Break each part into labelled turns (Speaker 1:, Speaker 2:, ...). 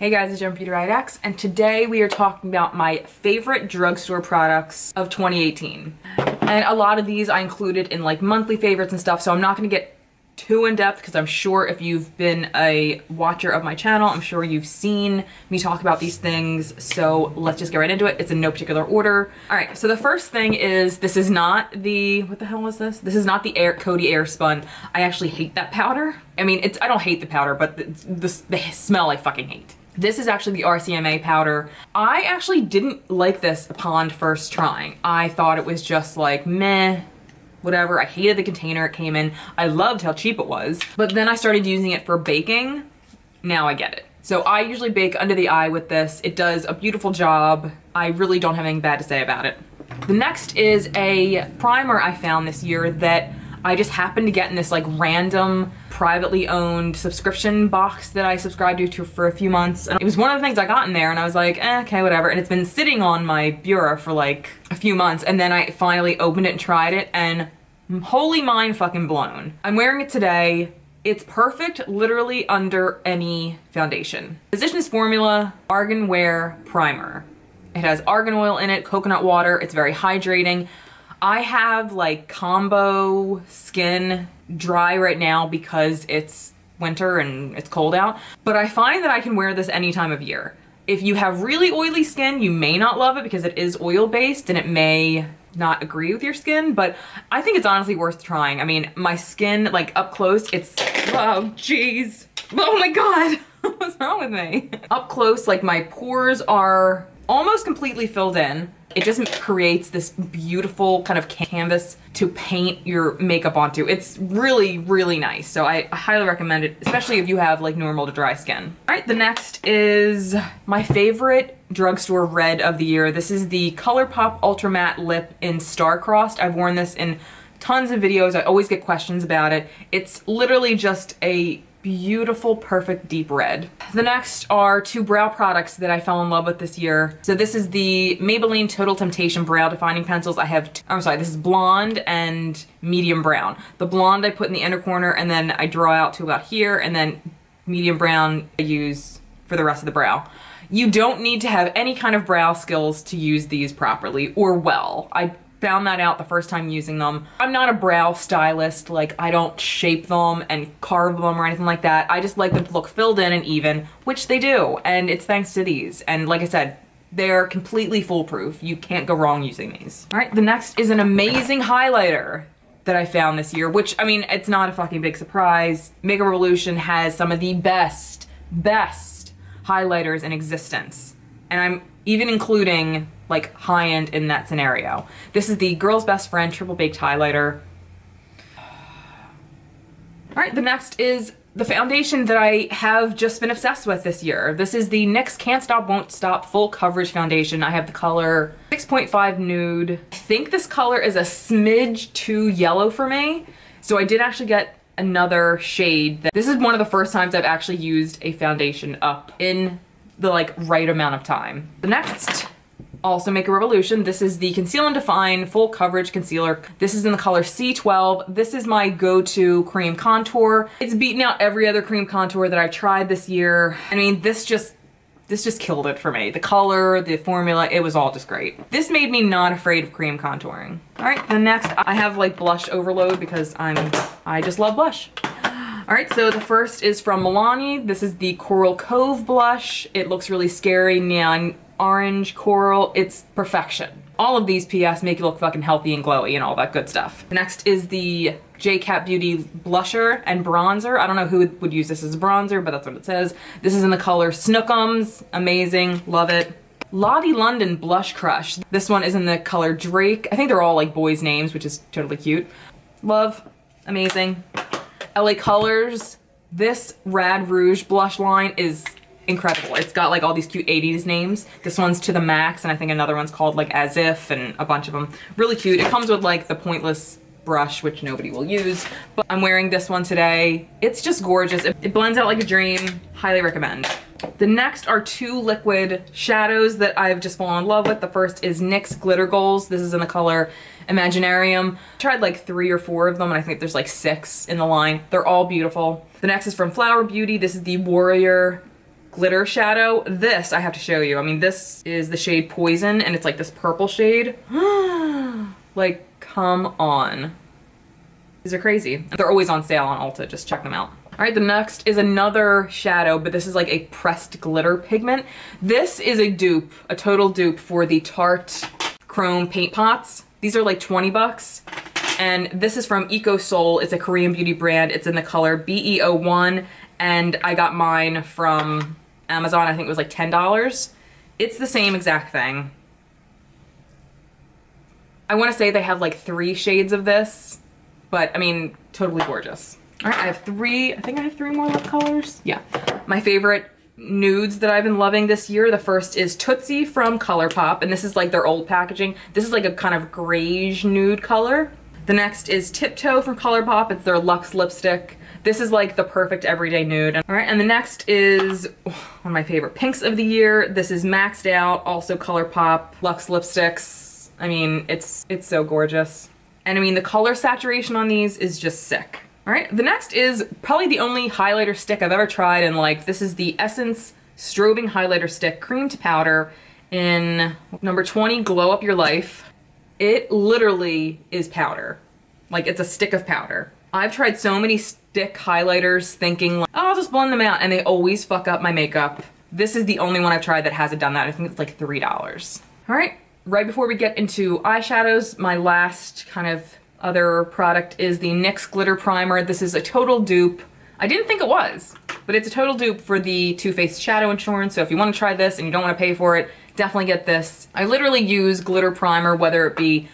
Speaker 1: Hey guys, it's Jen from X, and today we are talking about my favorite drugstore products of 2018. And a lot of these I included in like monthly favorites and stuff, so I'm not going to get too in-depth because I'm sure if you've been a watcher of my channel, I'm sure you've seen me talk about these things. So let's just get right into it. It's in no particular order. All right, so the first thing is, this is not the, what the hell is this? This is not the Coty Airspun. I actually hate that powder. I mean, I don't hate the powder, but the smell I fucking hate. This is actually the RCMA powder. I actually didn't like this upon first trying. I thought it was just like, meh, whatever. I hated the container it came in. I loved how cheap it was. But then I started using it for baking. Now I get it. So I usually bake under the eye with this. It does a beautiful job. I really don't have anything bad to say about it. The next is a primer I found this year that I just happened to get in this like random privately owned subscription box that I subscribed to for a few months. And it was one of the things I got in there and I was like, okay, whatever. And it's been sitting on my bureau for like a few months, and then I finally opened it and tried it and holy mind fucking blown. I'm wearing it today. It's perfect literally under any foundation. Physicians Formula Argan Wear Primer. It has argan oil in it, coconut water. It's very hydrating. I have like combo skin, dry right now because it's winter and it's cold out, but I find that I can wear this any time of year. If you have really oily skin, you may not love it because it is oil based and it may not agree with your skin, but I think it's honestly worth trying. I mean, my skin, like up close, it's, oh jeez, oh my god, what's wrong with me? Up close, like my pores are almost completely filled in. It just creates this beautiful kind of canvas to paint your makeup onto. It's really, really nice. So I highly recommend it, especially if you have like normal to dry skin. All right, the next is my favorite drugstore red of the year. This is the ColourPop Ultra Matte Lip in Star-Crossed. I've worn this in tons of videos. I always get questions about it. It's literally just a beautiful, perfect deep red. The next are two brow products that I fell in love with this year. So this is the Maybelline Total Temptation Brow Defining Pencils. I have, I'm sorry, this is blonde and medium brown. The blonde I put in the inner corner and then I draw out to about here, and then medium brown I use for the rest of the brow. You don't need to have any kind of brow skills to use these properly or well. I found that out the first time using them. I'm not a brow stylist, like I don't shape them and carve them or anything like that. I just like them to look filled in and even, which they do, and it's thanks to these. And like I said, they're completely foolproof. You can't go wrong using these. All right, the next is an amazing highlighter that I found this year, which, I mean, it's not a fucking big surprise. Makeup Revolution has some of the best highlighters in existence. And I'm even including like high-end in that scenario. This is the Girl's Best Friend Triple Baked Highlighter. All right, the next is the foundation that I have just been obsessed with this year. This is the NYX Can't Stop Won't Stop Full Coverage Foundation. I have the color 6.5 Nude. I think this color is a smidge too yellow for me, so I did actually get another shade. This is one of the first times I've actually used a foundation up in the like right amount of time. The next, also Makeup Revolution. This is the Conceal and Define Full Coverage Concealer. This is in the color C12. This is my go-to cream contour. It's beaten out every other cream contour that I've tried this year. I mean, this just killed it for me. The color, the formula, it was all just great. This made me not afraid of cream contouring. All right, the next, I have like blush overload because I just love blush. All right, so the first is from Milani. This is the Coral Cove blush. It looks really scary, neon orange coral. It's perfection. All of these PS make you look fucking healthy and glowy and all that good stuff. Next is the J.CAT Beauty blusher and bronzer. I don't know who would use this as a bronzer, but that's what it says. This is in the color Snookums. Amazing, love it. Lottie London Blush Crush. This one is in the color Drake. I think they're all like boys' names, which is totally cute. Love, amazing. LA Colors. This Rad Rouge blush line is incredible. It's got like all these cute 80s names. This one's To The Max, and I think another one's called like As If, and a bunch of them. Really cute. It comes with like the pointless brush, which nobody will use, but I'm wearing this one today. It's just gorgeous. It blends out like a dream. Highly recommend. The next are two liquid shadows that I've just fallen in love with. The first is NYX Glitter Glue. This is in the color Imaginarium. I tried like 3 or 4 of them, and I think there's like 6 in the line. They're all beautiful. The next is from Flower Beauty. This is the Warrior glitter shadow. This I have to show you. I mean, this is the shade Poison, and it's like this purple shade. Like, come on. These are crazy. They're always on sale on Ulta, just check them out. All right, the next is another shadow, but this is like a pressed glitter pigment. This is a dupe, a total dupe for the Tarte Chrome paint pots. These are like 20 bucks. And this is from Eco Soul. It's a Korean beauty brand. It's in the color BE01, and I got mine from Amazon. I think it was like $10. It's the same exact thing. I want to say they have like 3 shades of this, but I mean, totally gorgeous. All right, I think I have 3 more lip colors. Yeah. My favorite nudes that I've been loving this year. The first is Tootsie from ColourPop, and this is like their old packaging. This is like a kind of grayish nude color. The next is Tiptoe from ColourPop. It's their Luxe lipstick. This is like the perfect everyday nude. All right, and the next is one of my favorite pinks of the year. This is Maxed Out, also ColourPop Luxe lipsticks. I mean, it's so gorgeous. And I mean, the color saturation on these is just sick. All right, the next is probably the only highlighter stick I've ever tried, and like, this is the Essence Strobing Highlighter Stick, cream to powder in number 20, Glow Up Your Life. It literally is powder. Like, it's a stick of powder. I've tried so many stick highlighters thinking like, oh, I'll just blend them out, and they always fuck up my makeup. This is the only one I've tried that hasn't done that. I think it's like $3. All right. Right before we get into eyeshadows, my last kind of other product is the NYX Glitter Primer. This is a total dupe. I didn't think it was, but it's a total dupe for the Too Faced Shadow Insurance. So if you want to try this and you don't want to pay for it, definitely get this. I literally use glitter primer, whether it be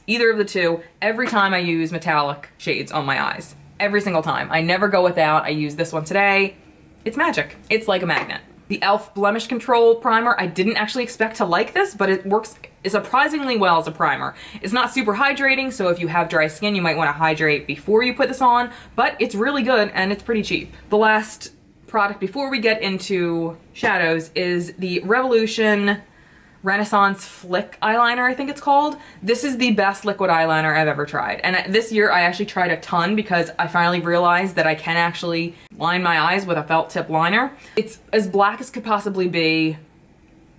Speaker 1: either of the two, every time I use metallic shades on my eyes. Every single time. I never go without. I use this one today. It's magic. It's like a magnet. The E.L.F. Blemish Control Primer, I didn't actually expect to like this, but it works surprisingly well as a primer. It's not super hydrating, so if you have dry skin, you might want to hydrate before you put this on, but it's really good and it's pretty cheap. The last product before we get into shadows is the Revolution Renaissance Flick eyeliner, I think it's called. This is the best liquid eyeliner I've ever tried. And this year I actually tried a ton because I finally realized that I can actually line my eyes with a felt tip liner. It's as black as could possibly be.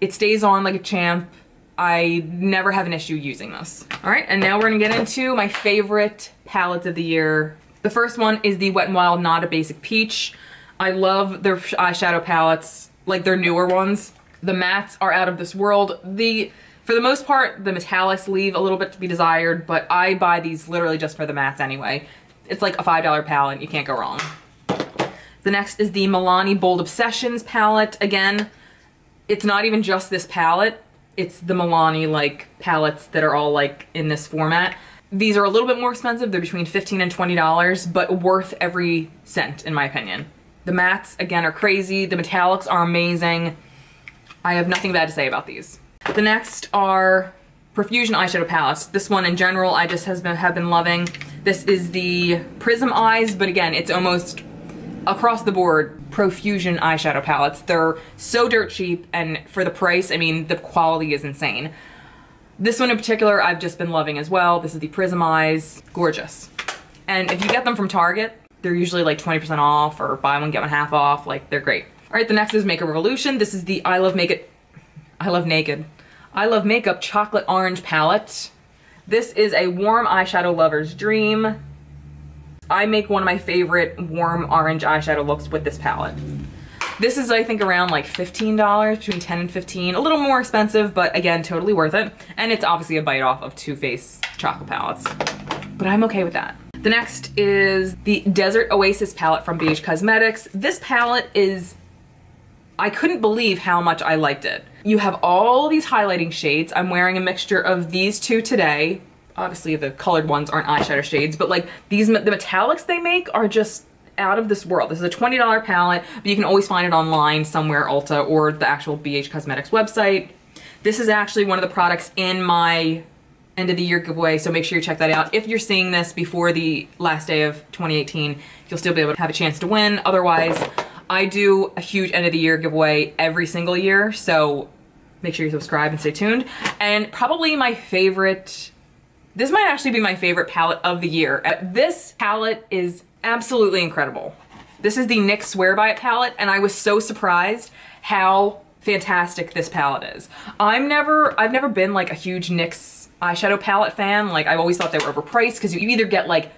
Speaker 1: It stays on like a champ. I never have an issue using this. All right, and now we're gonna get into my favorite palettes of the year. The first one is the Wet n Wild Not a Basic Peach. I love their eyeshadow palettes, like their newer ones. The mattes are out of this world. For the most part, the metallics leave a little bit to be desired, but I buy these literally just for the mattes anyway. It's like a $5 palette, you can't go wrong. The next is the Milani Bold Obsessions palette. Again, it's not even just this palette, it's the Milani like palettes that are all like in this format. These are a little bit more expensive, they're between $15 and $20, but worth every cent in my opinion. The mattes, again, are crazy, the metallics are amazing. I have nothing bad to say about these. The next are Profusion eyeshadow palettes. This one in general I just have been loving. This is the Prism Eyes, but again, it's almost across the board Profusion eyeshadow palettes. They're so dirt cheap, and for the price, I mean, the quality is insane. This one in particular I've just been loving as well. This is the Prism Eyes. Gorgeous. And if you get them from Target, they're usually like 20% off or buy one, get one half off. Like, they're great. All right, the next is Makeup Revolution. This is the I Love Makeup Chocolate Orange Palette. This is a warm eyeshadow lover's dream. I make one of my favorite warm orange eyeshadow looks with this palette. This is, I think, around like $15, between 10 and 15. A little more expensive, but again, totally worth it. And it's obviously a bite off of Too Faced chocolate palettes, but I'm okay with that. The next is the Desert Oasis palette from Beige Cosmetics. This palette is, I couldn't believe how much I liked it. You have all these highlighting shades. I'm wearing a mixture of these two today. Obviously the colored ones aren't eyeshadow shades, but like the metallics they make are just out of this world. This is a $20 palette, but you can always find it online somewhere, Ulta or the actual BH Cosmetics website. This is actually one of the products in my end of the year giveaway, so make sure you check that out. If you're seeing this before the last day of 2018, you'll still be able to have a chance to win. Otherwise, I do a huge end of the year giveaway every single year, so make sure you subscribe and stay tuned. And probably my favorite, this might actually be my favorite palette of the year. This palette is absolutely incredible. This is the NYX Swear By It palette, and I was so surprised how fantastic this palette is. I've never been like a huge NYX eyeshadow palette fan. Like, I've always thought they were overpriced because you either get like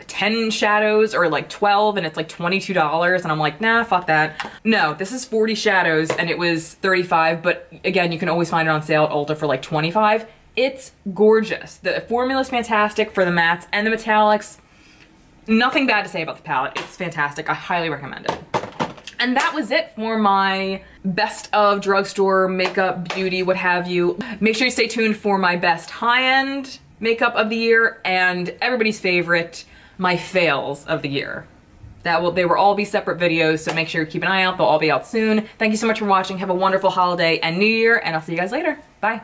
Speaker 1: 10 shadows or like 12 and it's like $22, and I'm like, nah, fuck that. No, this is 40 shadows and it was 35, but again, you can always find it on sale at Ulta for like 25. It's gorgeous. The formula is fantastic for the mattes and the metallics. Nothing bad to say about the palette. It's fantastic. I highly recommend it. And that was it for my best of drugstore makeup, beauty, what have you. Make sure you stay tuned for my best high-end makeup of the year and everybody's favorite, my fails of the year. They will all be separate videos, so make sure you keep an eye out. They'll all be out soon. Thank you so much for watching. Have a wonderful holiday and New Year, and I'll see you guys later. Bye.